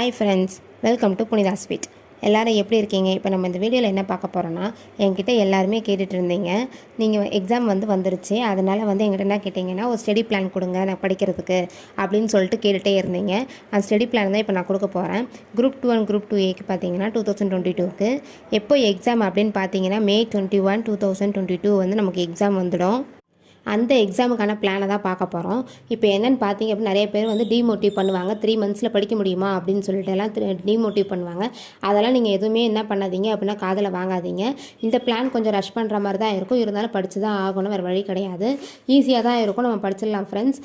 Hi friends, welcome to Punitha sweet. எல்லோரும் எப்படி இருக்கீங்க? இப்போ நம்ம இந்த வீடியோவில் என்ன பார்க்க போகிறோன்னா, என்கிட்ட எல்லாருமே கேட்டுட்டு இருந்தீங்க, நீங்கள் எக்ஸாம் வந்துருச்சு, அதனால் என்கிட்ட என்ன கேட்டிங்கன்னா, ஒரு ஸ்டடி பிளான் கொடுங்க நான் படிக்கிறதுக்கு அப்படின்னு சொல்லிட்டு கேட்டுகிட்டே இருந்தீங்க. அந்த ஸ்டடி பிளான் தான் இப்போ நான் கொடுக்க போகிறேன். குரூப் 2 அண்ட் குரூப் 2A பார்த்தீங்கன்னா 2022க்கு எப்போ எக்ஸாம் அப்படின்னு பார்த்தீங்கன்னா May 21, 2022 நமக்கு எக்ஸாம் வந்துடும். அந்த எக்ஸாமுக்கான பிளானை தான் பார்க்க போகிறோம். இப்போ என்னென்னு பார்த்தீங்க அப்படின்னா, நிறைய பேர் டிமோட்டிவ் பண்ணுவாங்க. 3 மந்த்ஸில் படிக்க முடியுமா அப்படின்னு சொல்லிட்டு எல்லாம் டிமோட்டிவ் பண்ணுவாங்க. அதெல்லாம் நீங்கள் எதுவுமே என்ன பண்ணாதீங்க அப்படின்னா காதில் வாங்காதீங்க. இந்த பிளான் கொஞ்சம் ரஷ் பண்ணுற மாதிரி தான் இருக்கும், இருந்தாலும் படித்து தான் ஆகணும், வேறு வழி கிடையாது. ஈஸியாக தான் இருக்கும், நம்ம படிச்சிடலாம் ஃப்ரெண்ட்ஸ்.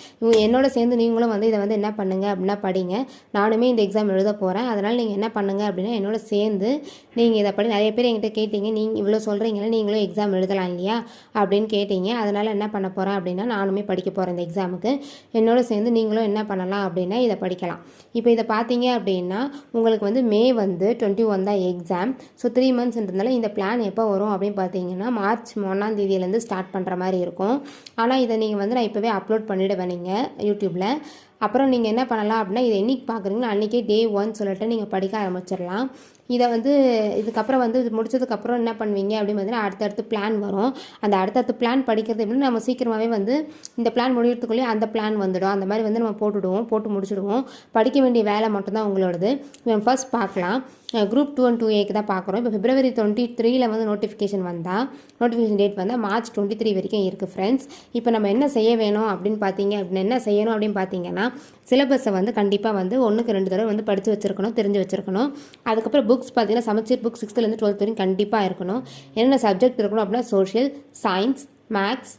என்னோட சேர்ந்து நீங்களும் இதை என்ன பண்ணுங்கள் அப்படின்னா படிங்க. நானுமே இந்த எக்ஸாம் எழுத போகிறேன், அதனால் நீங்கள் என்ன பண்ணுங்கள் அப்படின்னா என்னோட சேர்ந்து நீங்கள் இதை நிறைய பேர் என்கிட்ட கேட்டீங்க, நீங்கள் இவ்வளோ சொல்கிறீங்களே நீங்களும் எக்ஸாம் எழுதலாம் இல்லையா அப்படின்னு கேட்டீங்க. அதனால் என்ன பண்ண போகிறேன் அப்படின்னா நானுமே படிக்க போகிறேன் இந்த எக்ஸாமுக்கு. என்னோட சேர்ந்து நீங்களும் என்ன பண்ணலாம் அப்படின்னா இதை படிக்கலாம். இப்போ இதை பார்த்தீங்க அப்படின்னா உங்களுக்கு May 21 தான் எக்ஸாம். ஸோ 3 மந்த்ஸ்ன்றதுனால இந்த பிளான் எப்போ வரும் அப்படின்னு பார்த்தீங்கன்னா March 1 ஸ்டார்ட் பண்ணுற மாதிரி இருக்கும். ஆனால் இதை நீங்கள் நான் இப்போவே அப்லோட் பண்ணிவிடுவேன் நீங்கள் யூடியூப்பில். அப்புறம் நீங்கள் என்ன பண்ணலாம் அப்படின்னா இதை என்றைக்கு பார்க்குறீங்களோ அன்றைக்கே Day 1 சொல்லிட்டு நீங்கள் படிக்க ஆரம்பிச்சிடலாம். இதை இதுக்கப்புறம் இது முடிச்சதுக்கப்புறம் என்ன பண்ணுவீங்க அப்படின்னு பார்த்தீங்கன்னா அடுத்தடுத்து பிளான் வரும். அந்த அடுத்தடுத்து பிளான் படிக்கிறது எப்படின்னா நம்ம சீக்கிரமாகவே இந்த பிளான் முடிகிறதுக்குள்ளேயே அந்த பிளான் வந்துடும். அந்த மாதிரி நம்ம போட்டு முடிச்சுடுவோம். படிக்க வேண்டிய வேலை மட்டும்தான் உங்களோடது. நம்ம ஃபர்ஸ்ட் பார்க்கலாம். குரூப் 2 and 2Aக்கு தான் பார்க்குறோம். இப்போ February 23 நோட்டிஃபிகேஷன் டேட் March 23 வரைக்கும் இருக்குது ஃப்ரெண்ட்ஸ். இப்போ நம்ம என்ன செய்ய வேணும் அப்படின்னு பார்த்தீங்கன்னா சிலபஸை கண்டிப்பாக 1க்கு 2 தடவை படித்து வச்சுருக்கணும், தெரிஞ்சு வச்சுருக்கணும். அதுக்கப்புறம் புக்ஸ் பார்த்தீங்கன்னா சமச்சீர் புக் 6th-லேருந்து 12th வரைக்கும் கண்டிப்பாக இருக்கணும். என்னென்ன சப்ஜெக்ட் இருக்கணும் அப்படின்னா சோஷியல், சயின்ஸ், மேக்ஸ்,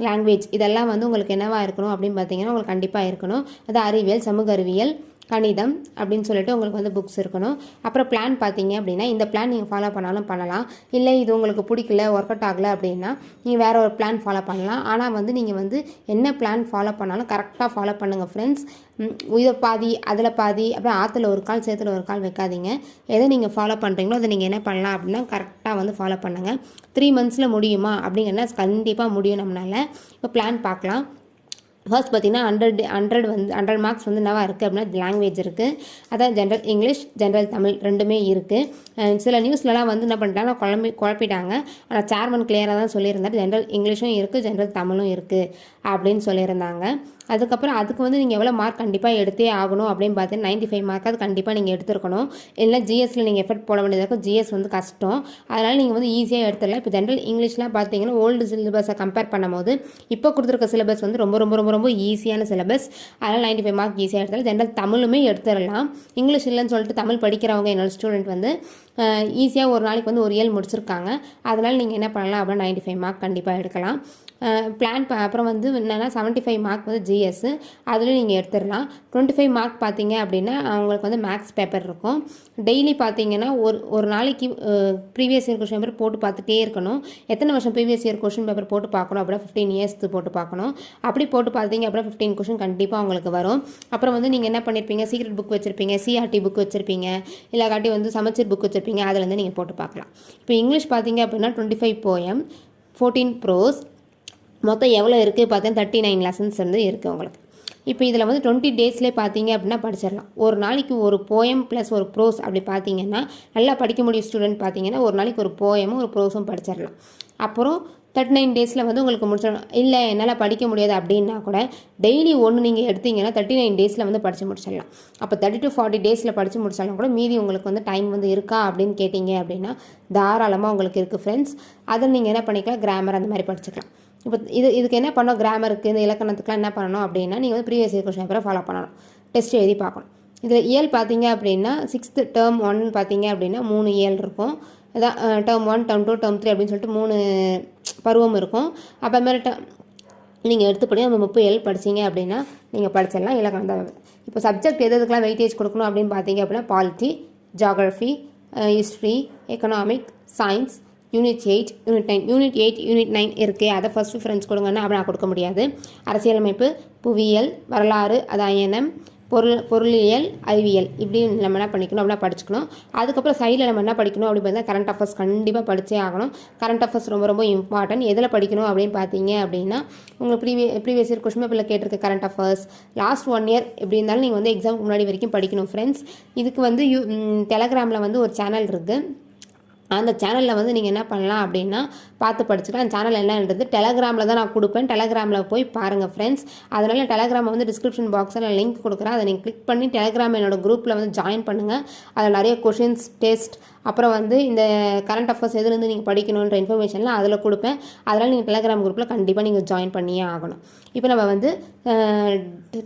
லாங்குவேஜ் இதெல்லாம் உங்களுக்கு என்னவாக இருக்கணும் அப்படின்னு பார்த்தீங்கன்னா உங்களுக்கு கண்டிப்பாக இருக்கணும். அது அறிவியல், சமூக அறிவியல், கணிதம் அப்படின்னு சொல்லிட்டு உங்களுக்கு புக்ஸ் இருக்கணும். அப்புறம் பிளான் பார்த்தீங்க அப்படின்னா இந்த பிளான் நீங்கள் ஃபாலோ பண்ணாலும் பண்ணலாம். இல்லை இது உங்களுக்கு பிடிக்கல, ஒர்க் அவுட் ஆகலை அப்படின்னா நீங்கள் வேறு ஒரு பிளான் ஃபாலோ பண்ணலாம். ஆனால் நீங்கள் என்ன பிளான் ஃபாலோ பண்ணாலும் கரெக்டாக ஃபாலோ பண்ணுங்கள் ஃப்ரெண்ட்ஸ். இதை பாதி அதில் பாதி அப்புறம் ஆற்றுல ஒரு கால் சேத்துல ஒரு கால் வைக்காதீங்க. எதை நீங்கள் ஃபாலோ பண்ணுறீங்களோ அதை நீங்கள் என்ன பண்ணலாம் அப்படின்னா கரெக்டாக ஃபாலோ பண்ணுங்கள். 3 மந்த்ஸில் முடியுமா அப்படிங்கன்னா கண்டிப்பாக முடியும் நம்மளால். இப்போ பிளான் பார்க்கலாம். ஃபர்ஸ்ட் பார்த்தீங்கன்னா 100 மார்க்ஸ் என்னவா இருக்குது அப்படின்னா லாங்குவேஜ் இருக்குது. அதான் ஜென்ரல் இங்கிலீஷ், ஜென்ரல் தமிழ் ரெண்டுமே இருக்குது. சில நியூஸ்லலாம் என்ன பண்ணிட்டாங்கன்னா குழப்பிட்டாங்க. ஆனால் சேர்மன் கிளியராக தான் சொல்லியிருந்தார், ஜென்ரல் இங்கிலீஷும் இருக்குது, ஜென்ரல் தமிழும் இருக்குது அப்படின்னு சொல்லியிருந்தாங்க. அதுக்கப்புறம் அதுக்கு நீங்கள் எவ்வளோ மார்க் கண்டிப்பாக எடுத்தே ஆகணும் அப்படின்னு பார்த்தீங்கன்னா 95 மார்க் அது கண்டிப்பாக நீங்கள் எடுத்துருக்கணும். இல்லை ஜிஎஸ்சில் நீங்கள் எஃபர்ட் போட வேண்டியதாக இருக்கும். ஜிஎஸ் கஷ்டம், அதனால் நீங்கள் ஈஸியாக எடுத்துடலாம். இப்போ ஜென்ரல் இங்கிலீஷ்லாம் பார்த்தீங்கன்னா ஓல்டு சிலபஸை கம்பேர் பண்ணும்போது இப்போ கொடுத்துருக்க சிலபஸ் ரொம்ப ரொம்ப ரொம்ப ரொம்ப ஈஸியான சிலபஸ். அதனால் 95 மார்க் ஈஸியாக எடுத்தாலும் ஜென்ரல் தமிழுமே எடுத்துடலாம். இங்கிலீஷ் இல்லைன்னு சொல்லிட்டு தமிழ் படிக்கிறவங்க என்னோட ஸ்டூடெண்ட் ஈஸியாக ஒரு நாளைக்கு ஒரு இயல் முடிச்சிருக்காங்க. அதனால் நீங்கள் என்ன பண்ணலாம் அப்படின்னா 95 மார்க் கண்டிப்பாக எடுக்கலாம். பிளான் அப்புறம் என்னென்னா 75 மார்க் ஜிஎஸ் அதில் நீங்கள் எடுத்துடலாம். 25 மார்க் பார்த்தீங்க அப்படின்னா அவங்களுக்கு மேக்ஸ் பேப்பர் இருக்கும். டெய்லி பார்த்தீங்கன்னா ஒரு நாளைக்கு ப்ரீவியஸ் இயர் கொஷின் பேப்பர் போட்டு பார்த்துட்டே இருக்கணும். எத்தனை வருஷம் ப்ரீவியஸ் இயர் கொஷின் பேப்பர் போட்டு பார்க்கணும் அப்படின்னா 15 இயர்ஸ் போட்டு பார்க்கணும். அப்படி போட்டு பார்த்தீங்க அப்படின்னா 15 கொஷின் கண்டிப்பாக உங்களுக்கு வரும். அப்புறம் நீங்கள் என்ன பண்ணியிருப்பீங்க, சீக்ரெட் புக் வச்சுருப்பீங்க, சிஆர்டி புக் வச்சுருப்பீங்க, இல்லாட்டி சமச்சீர் புக் வச்சுருப்பீங்க, அதில் நீங்கள் போட்டு பார்க்கலாம். இப்போ இங்கிலீஷ் பார்த்தீங்க அப்படின்னா 25 போயம், 14 ப்ரோஸ், மொத்தம் எவ்வளோ இருக்குது பார்த்தீங்கன்னா 39 லெசன்ஸ் இருக்குது உங்களுக்கு. இப்போ இதில் 20 டேஸ்லேயே பார்த்தீங்க அப்படின்னா படிச்சிடலாம். ஒரு நாளைக்கு ஒரு போயம் ப்ளஸ் ஒரு ப்ரோஸ் அப்படி பார்த்தீங்கன்னா நல்லா படிக்க முடியும் ஸ்டூடெண்ட் பார்த்தீங்கன்னா ஒரு நாளைக்கு ஒரு போயமும் ஒரு ப்ரோஸும் படிச்சிடலாம். அப்புறம் 39 டேஸில் உங்களுக்கு முடிச்சிடலாம். இல்லை என்னால் படிக்க முடியாது அப்படின்னா கூட டெய்லி ஒன்று நீங்கள் எடுத்தீங்கன்னா 39 டேஸில் படித்து முடிச்சிடலாம். அப்போ 30 to 40 டேஸில் படித்து முடிச்சாலும் கூட மீதி உங்களுக்கு டைம் இருக்கா அப்படின்னு கேட்டிங்க அப்படின்னா தாராளமாக உங்களுக்கு இருக்குது ஃப்ரெண்ட்ஸ். அதை நீங்கள் என்ன பண்ணிக்கலாம், கிராமர் அந்த மாதிரி படிச்சுக்கலாம். இப்போ இதுக்கு என்ன பண்ணணும், கிராமருக்கு இந்த இலக்கணத்துக்குலாம் என்ன பண்ணணும் அப்படின்னா நீங்கள் ப்ரீவியஸ் இயர் கொஸ்டின் பேப்பரை ஃபாலோ பண்ணணும், டெஸ்ட் எழுதி பார்க்கணும். இதில் இயல் பார்த்தீங்க அப்படின்னா 6th term 1 பார்த்தீங்க அப்படின்னா 3 இயல் இருக்கும். அதான் term 1, term 2, term 3 அப்படின்னு சொல்லிட்டு 3 பருவம் இருக்கும். அப்புறமேல நீங்கள் எடுத்துப்படி நம்ம 30 இயல் படிச்சிங்க அப்படின்னா நீங்கள் படிச்சிடலாம் இலக்கணம் தான். இப்போ சப்ஜெக்ட் எதுக்கெல்லாம் வெயிட்டேஜ் கொடுக்கணும் அப்படின்னு பார்த்தீங்க அப்படின்னா polity, geography, history, economic, science, unit 8, unit 9 இருக்குது. அதை ஃபஸ்ட் ப்ரிஃபரன்ஸ் கொடுங்கன்னா அப்படி நான் கொடுக்க முடியாது. அரசியலமைப்பு, புவியியல், வரலாறு, அதாயனம், பொருளியல், அறிவியல் இப்படி நம்ம என்ன பண்ணிக்கணும் அப்படின்னா படிச்சுக்கணும். அதுக்கப்புறம் சைடில் நம்ம என்ன படிக்கணும் அப்படின்னு பார்த்தா கரண்ட் அஃபேர்ஸ் கண்டிப்பாக படித்தே ஆகணும். கரண்ட் அஃபேர்ஸ் ரொம்ப ரொம்ப இம்பார்ட்டன்ட். எதில் படிக்கணும் அப்படின்னு பார்த்தீங்க அப்படின்னா உங்களுக்கு ப்ரீவியஸ் இயர் கொஸ்டின் பேப்பரில் கேட்டிருக்க கரண்ட் அஃபேர்ஸ் லாஸ்ட் 1 இயர் எப்படி இருந்தாலும் நீங்கள் வந்து எக்ஸாமுக்கு முன்னாடி வரைக்கும் படிக்கணும் ஃப்ரெண்ட்ஸ். இதுக்கு வந்து டெலகிராமில் வந்து ஒரு சேனல் இருக்குது. அந்த சேனலில் வந்து நீங்கள் என்ன பண்ணலாம் அப்படின்னா பார்த்து படிச்சுக்கலாம். அந்த சேனல் என்னன்றது டெலகிராமில் தான் நான் கொடுப்பேன். டெலகிராமில் போய் பாருங்கள் ஃப்ரெண்ட்ஸ். அதனால் டெலகிராமை வந்து டிஸ்கிரிப்ஷன் பாக்ஸில் நான் லிங்க் கொடுக்குறேன். அதை நீங்கள் கிளிக் பண்ணி டெலகிராம் என்னோட குரூப்பில் வந்து ஜாயின் பண்ணுங்கள். அதில் நிறைய கொஷின்ஸ், டெஸ்ட், அப்புறம் வந்து இந்த கரண்ட் அஃபேர்ஸ் எதுலேருந்து நீங்கள் படிக்கணுன்ற இன்ஃபர்மேஷன்லாம் அதில் கொடுப்பேன். அதனால் நீங்கள் டெலகிராம் குரூப்பில் கண்டிப்பாக நீங்கள் ஜாயின் பண்ணியே ஆகணும். இப்போ நம்ம வந்து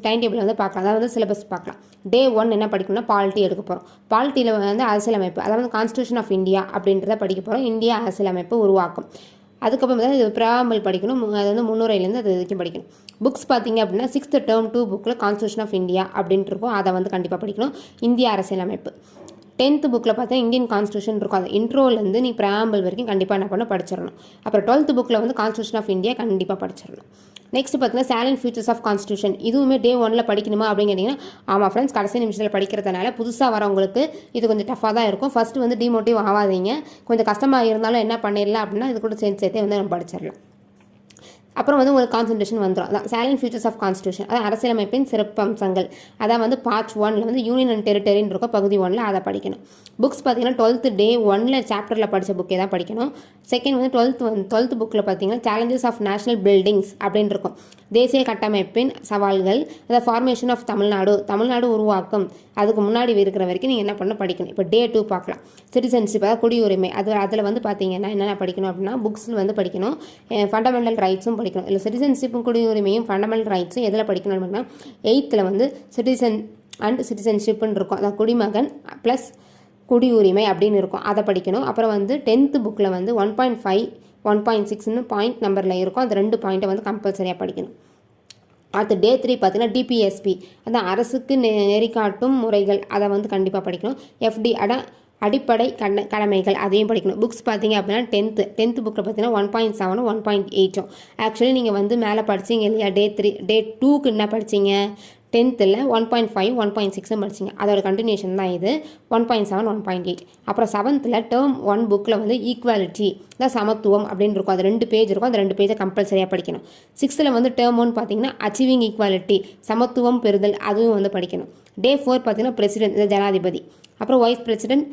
டைம் டேபிள் வந்து பார்க்கலாம். அதாவது வந்து சிலபஸ் பார்க்கலாம். Day 1 என்ன படிக்கணும்னா பாலிட்டி எடுக்க போகிறோம். பாலிட்டியில் வந்து அரசியலமைப்பு, அதாவது கான்ஸ்டியூஷன் ஆஃப் இந்தியா அப்படின்றத படிக்க போகிறோம். இந்தியா அரசியலமைப்பு உருவாக்கும். அதுக்கப்புறம் வந்து இது பிராமல் படிக்கணும். அது வந்து முன்னுரையிலேருந்து அது வரைக்கும் படிக்கணும். புக்ஸ் பார்த்தீங்க அப்படின்னா 6th term 2 புக்கில் கான்ஸ்டியூஷன் ஆஃப் இந்தியா அப்படின்ட்டு இருக்கும். அதை வந்து கண்டிப்பாக படிக்கணும். இந்திய அரசியலமைப்பு 10th புக்கில் பார்த்தா இந்தியன் கான்ஸ்டியூஷன் இருக்கும். அது இன்ட்ரோலேருந்து நீ பிராம்பிள் வரைக்கும் கண்டிப்பாக என்ன பண்ண படிச்சிடணும். அப்புறம் 12th புக்கில் வந்து கான்ஸ்டியூஷன் ஆஃப் இந்தியா கண்டிப்பாக படிச்சிடணும். நெக்ஸ்ட் பார்த்தீங்கன்னா சேலண்ட் ஃபியூச்சர்ஸ் ஆஃப் கான்ஸ்டியூஷன். இதுவுமே Day 1 படிக்கணுமா அப்படின்னு கேட்டிங்கன்னா ஆமாம் ஃப்ரெண்ட்ஸ், கடைசி நிமிஷத்தில் படிக்கிறதுனால புதுசாக வரவங்களுக்கு இது கொஞ்சம் டஃபாக தான் இருக்கும். ஃபஸ்ட்டு வந்து டிமோட்டிவ் ஆகாதீங்க. கொஞ்சம் கஷ்டமாக இருந்தாலும் என்ன பண்ணிடலாம் அப்படின்னா இது கூட சேர்த்தே வந்து நம்ம படிச்சிடலாம். அப்புறம் வந்து உங்களுக்கு கான்சன்ட்ரேஷன் வந்துடும். அதான் சேலண்ட் ஃபியூச்சர்ஸ் ஆஃப் கான்ஸ்டியூஷன், அதாவது அரசியலமைப்பின் சிறப்பம்சங்கள். அதான் வந்து பார்ட் 1 வந்து யூனியன் அண்ட் டெரிட்டரின்னு இருக்கும். பகுதி 1 அதை படிக்கணும். புக்ஸ் பார்த்தீங்கன்னா 12th Day 1 சாப்டரில் படித்த புக்கே தான் படிக்கணும். செகண்ட் வந்து 12th புக்கில் பார்த்தீங்கன்னா சேலஞ்சஸ் ஆஃப் நேஷனல் பில்டிங்ஸ் அப்படின்னு இருக்கும். தேசிய கட்டமைப்பின் சவால்கள், அதாவது ஃபார்மேஷன் ஆஃப் தமிழ்நாடு உருவாக்கம், அதுக்கு முன்னாடி இருக்கிற வரைக்கும் நீங்கள் என்ன பண்ண படிக்கணும். இப்போ Day 2 பார்க்கலாம். சிட்டிசன்ஷிப், அதாவது குடியுரிமை. அதில் வந்து பார்த்தீங்கன்னா என்னென்ன படிக்கணும் அப்படின்னா புக்ஸில் வந்து படிக்கணும். ஃபண்டமெண்டல் ரைட்ஸும் படிக்கணும். இல்லை சிட்டிசன்ஷிப்பும் குடியுரிமையும் ஃபண்டமெண்டல் ரைட்ஸும் எதில் படிக்கணும் அப்படின்னா 8th வந்து சிட்டிசன் அண்ட் சிட்டிசன்ஷிப்னு இருக்கும். அதாவது குடிமகன் ப்ளஸ் குடியுரிமை அப்படின்னு இருக்கும். அதை படிக்கணும். அப்புறம் வந்து 10th புக்கில் வந்து 1.5 1.6ன்னு பாயிண்ட் நம்பரில் இருக்கும். அந்த 2 பாயிண்ட்டை வந்து கம்பல்சரியாக படிக்கணும். அடுத்து Day 3 பார்த்தீங்கன்னா டிபிஎஸ்பி, அந்த அரசுக்கு நெறிக்காட்டும் முறைகள், அதை வந்து கண்டிப்பாக படிக்கணும். எஃப்டி அடிப்படை கடமைகள், அதையும் படிக்கணும். புக்ஸ் பார்த்தீங்க அப்படின்னா 10th புக்கில் பார்த்தீங்கன்னா 1.7 1.8. ஆக்சுவலி நீங்கள் வந்து மேலே படிச்சிங்க இல்லையா Day 2க்கு என்ன படிச்சிங்க 10th 1.5 1.6 படிச்சிங்க. அதோட கண்டினியூஷன் தான் இது 1.7 1.8. அப்புறம் 7th term 1 புக்கில் வந்து ஈக்குவாலிட்டி, தான் சமத்துவம் அப்படின்னு இருக்கும். அது 2 பேஜ் இருக்கும். அந்த 2 பேஜை கம்பல்சரியாக படிக்கணும். 6th வந்து term 1 பார்த்தீங்கன்னா அச்சீவிங் ஈக்குவாலிட்டி, சமத்துவம் பெறுதல், அதுவும் வந்து படிக்கணும். Day 4 பார்த்தீங்கன்னா பிரசிடென்ட், ஜனாதிபதி. அப்புறம் வைஸ் பிரசிடென்ட்,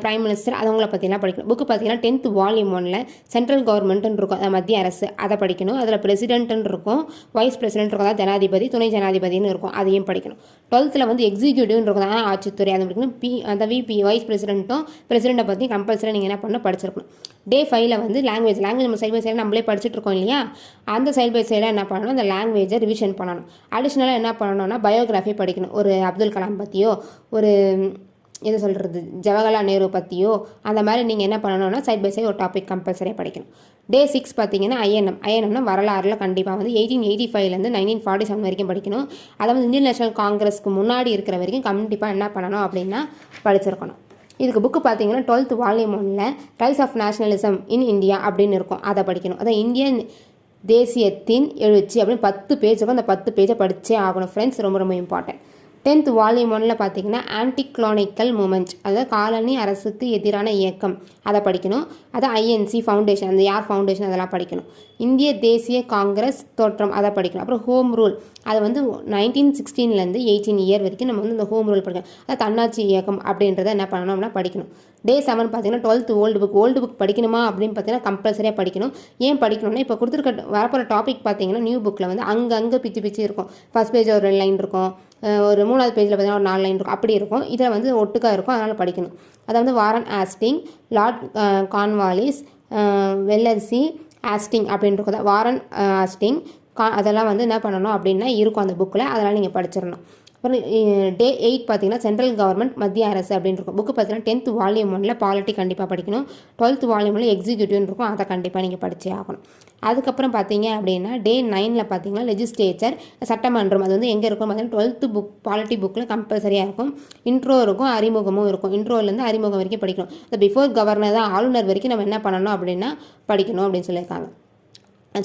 பிரைம் மினிஸ்டர், அவங்கள பற்றிலாம் படிக்கணும். புக்கு பார்த்தீங்கன்னா 10th Volume 1 சென்ட்ரல் கவர்மெண்ட்டுன்னு இருக்கும், அது மத்திய அரசு, அதை படிக்கணும். அதில் பிரசிடென்ட்னு இருக்கும், வைஸ் பிரசிடென்ட் இருக்கும், அதாவது ஜனாதிபதி, துணை ஜனாதிபதினு இருக்கும், அதையும் படிக்கணும். 12th வந்து எக்ஸிக்யூட்டிவ்னு இருக்கும், அதான் ஆட்சித்துறை, அதை படிக்கணும். அந்த விபி வைஸ் பிரசிடென்ட்டும் பிரசிடென்ட்டை பற்றி கம்பல்சரி நீங்கள் என்ன பண்ண படிச்சிருக்கணும். Day 5 வந்து லாங்குவேஜ் நம்ம சைட் பை சைடு நம்மளே படிச்சுட்டு இருக்கோம் இல்லையா, அந்த சைட் பை சைடாக என்ன பண்ணணும், அந்த லாங்குவேஜை ரிவிஷன் பண்ணணும். அடிஷ்னலாக என்ன பண்ணணும்னா பயோகிராஃபி படிக்கணும். ஒரு அப்துல் கலாம் பற்றியோ, ஒரு எது சொல்கிறது ஜவஹர்லால் நேரு பற்றியோ, அந்த மாதிரி நீங்கள் என்ன பண்ணணும்னா சைட் பை சைட் ஒரு டாபிக் கம்பல்சரியாக படிக்கணும். Day 6 பார்த்தீங்கன்னா ஐஎன்எம்னா வரலாறுல கண்டிப்பாக வந்து 1885 1947 வரைக்கும் படிக்கணும். அதாவது இந்தியன் நேஷனல் காங்கிரஸ்க்கு முன்னாடி இருக்கிற வரைக்கும் கண்டிப்பாக என்ன பண்ணணும் அப்படின்னா படிச்சிருக்கணும். இதுக்கு புக்கு பார்த்தீங்கன்னா 12th Volume 1 rise of nationalism in India அப்படின்னு இருக்கும், அதை படிக்கணும். அதான் இந்தியன் தேசியத்தின் எழுச்சி அப்படின்னு 10 பேஜ் இருக்கும். அந்த 10 பேஜை படித்தே ஆகணும் ஃப்ரெண்ட்ஸ், ரொம்ப ரொம்ப இம்பார்ட்டன்ட். 10th Volume 1 பார்த்தீங்கன்னா ஆன்டி கொலோனிக்கல் மூமெண்ட், அதாவது காலனி அரசுக்கு எதிரான இயக்கம், அதை படிக்கணும். அது ஐஎன்சி ஃபவுண்டேஷன், அந்த யார் ஃபவுண்டேஷன், அதெல்லாம் படிக்கணும். இந்திய தேசிய காங்கிரஸ் தோற்றம், அதை படிக்கணும். அப்புறம் ஹோம் ரூல், அது வந்து 1916 18 இயர் வரைக்கும் நம்ம வந்து இந்த ஹோம் ரூல் படிக்கணும். அதாவது தன்னாட்சி இயக்கம் அப்படின்றத என்ன பண்ணணும் அப்படின்னா படிக்கணும். Day 7 பார்த்தீங்கன்னா 12th ஓல்டு புக் படிக்கணுமா அப்படின்னு பார்த்தீங்கன்னா கம்பல்சரியாக படிக்கணும். ஏன் படிக்கணும்னா இப்போ கொடுத்துருக்க வரப்போகிற டாபிக் பார்த்தீங்கன்னா நியூ புக்கில் வந்து அங்கங்கே பிச்சு இருக்கும். ஃபர்ஸ்ட் பேஜ் ஒரு 2 லைன் இருக்கும், ஒரு 3வது பேஜில் பார்த்தீங்கன்னா ஒரு 4 லைன் இருக்கும், அப்படி இருக்கும். இதில் வந்து ஒட்டுக்காக இருக்கும், அதனால் படிக்கணும். அதாவது Warren Hastings, Lord Cornwallis, Wellesley Hastings அப்படின்னு இருக்கும். வாரன் ஆஸ்டிங் அதெல்லாம் வந்து என்ன பண்ணணும் அப்படின்னா இருக்கும் அந்த புக்கில், அதெல்லாம் நீங்கள் படிச்சிடணும். அப்புறம் Day 8 பார்த்தீங்கன்னா சென்ட்ரல் கவர்மெண்ட், மத்திய அரசு அப்படின்னு இருக்கும். புக்கு பார்த்தீங்கன்னா 10th Volume 1 பாலிட்டி கண்டிப்பாக படிக்கணும். 12th Volume 1 எக்ஸிக்யூட்டிவ்னு இருக்கும், அதை கண்டிப்பாக நீங்கள் படித்தே ஆகணும். அதுக்கப்புறம் பார்த்தீங்க அப்படின்னா Day 9 பார்த்தீங்கன்னா லெஜிஸ்லேச்சர், சட்டமன்றம், அது வந்து எங்கே இருக்கும் பார்த்தீங்கன்னா 12th புக் பாலிட்டி புக்கில் கம்பல்சரியாக இருக்கும். இன்ட்ரோ இருக்கும், அறிமுகமும் இருக்கும். இன்ட்ரோலேருந்து அறிமுகம் வரைக்கும் படிக்கணும். இந்த பிஃபோர் கவர்னர் தான் ஆளுநர் வரைக்கும் நம்ம என்ன பண்ணணும் அப்படின்னா படிக்கணும் அப்படின்னு சொல்லியிருக்காங்க.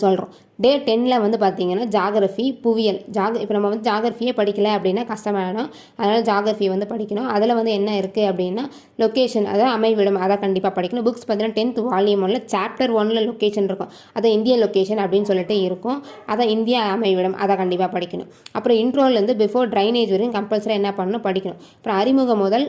சொல்கிறோம். டே 10ல் வந்து பார்த்திங்கன்னா ஜாகிரஃபி, புவியியல். இப்போ நம்ம வந்து ஜாகிரஃபியே படிக்கலை அப்படின்னா கஷ்டமாயிடும். அதனால் ஜாகிரஃபி வந்து படிக்கணும். அதில் வந்து என்ன இருக்குது அப்படின்னா லொக்கேஷன், அதாவது அமைவிடம், அதை கண்டிப்பாக படிக்கணும். புக்ஸ் பார்த்தீங்கன்னா 10th வால்யூம் 1ல் சாப்டர் 1ல் லொக்கேஷன் இருக்கும். அதை இந்திய லொக்கேஷன் அப்படின்னு சொல்லிட்டு இருக்கும். அதை இந்திய அமைவிடம், அதை கண்டிப்பாக படிக்கணும். அப்புறம் இன்ட்ரோலேருந்து பிஃபோர் ட்ரைனேஜ் வரைக்கும் கம்பல்சரி என்ன பண்ணணும், படிக்கணும். அப்புறம் அறிமுகம் முதல்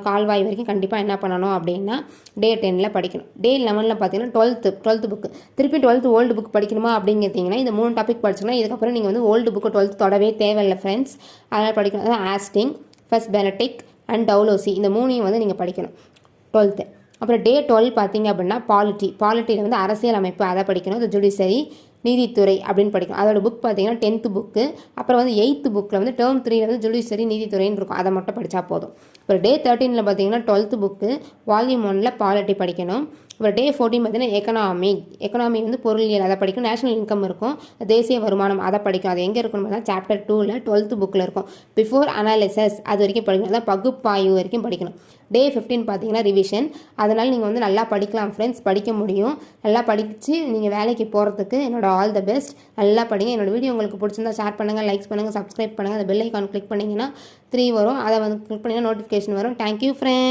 கால்வாய் வரைக்கும் கண்டிப்பாக என்ன பண்ணணும் அப்படின்னா டே 10ல் படிக்கணும். டே 11ல் பார்த்தீங்கன்னா டுவெல்த்து புக்கு. திருப்பி 12th ஓல்டு புக் படிக்கணுமா அப்படிங்கிறீங்கன்னா இந்த 3 டாபிக் படிச்சிங்கன்னா இதுக்கப்புறம் நீங்கள் வந்து ஓல்டு புக்கு 12th தொடவே தேவையில்லை ஃப்ரெண்ட்ஸ். அதனால் படிக்கணும். அதான் ஆஸ்டிங், ஃபர்ஸ்ட் பெனடிக்ட் அண்ட் டவுலோசி, இந்த 3ஐயும் வந்து நீங்கள் படிக்கணும் 12th. அப்புறம் டே 12 பார்த்தீங்க அப்படின்னா பாலிட்டியில் வந்து அரசியல் அமைப்பு, அதை படிக்கணும். அது ஜுடிஷரி, நீதித்துறை அப்படின்னு படிக்கணும். அதோட புக் பார்த்தீங்கன்னா 10th புக்கு. அப்புறம் வந்து 8th புக்கில் வந்து டேர்ம் 3ல் வந்து ஜுடிஷரி, நீதித்துறைன்னு இருக்கும். அதை மட்டும் படித்தா போதும். அப்புறம் டே 13ல் பார்த்தீங்கன்னா 12th புக்கு வால்யூம் 1ல் பாலிட்டி படிக்கணும். அப்புறம் டே 14 பார்த்தீங்கன்னா எக்கனாமி வந்து பொருளியல், அதை படிக்கும். நேஷனல் இன்கம் இருக்கும், தேசிய வருமானம், அதை படிக்கும். அது எங்கே இருக்கணும் பார்த்தா சாப்டர் 2ல் 12th புக்கில் இருக்கும். பிஃபோர் அனாலிசிஸ் அது வரைக்கும் படிக்கணும். அதான் பகுப்பாய்வு வரைக்கும் படிக்கணும். டே 15 பார்த்தீங்கன்னா ரிவிஷன். அதனால் நீங்கள் வந்து நல்லா படிக்கலாம் ஃப்ரெண்ட்ஸ், படிக்க முடியும். நல்லா படித்து நீங்கள் வேலைக்கு போகிறதுக்கு என்னோட ஆல் த பெஸ்ட். நல்லா படிங்க. என்னோட வீடியோ உங்களுக்கு பிடிச்சிருந்தா ஷேர் பண்ணுங்கள், லைக்ஸ் பண்ணுங்கள், சப்ஸ்கிரைப் பண்ணுங்கள். அந்த பெல் ஐக்கான் கிளிக் பண்ணிங்கன்னா 3 வரும். அதை வந்து கிளிக் பண்ணிங்கன்னா நோட்டிஃபிகேஷன் வரும். Thank you friends.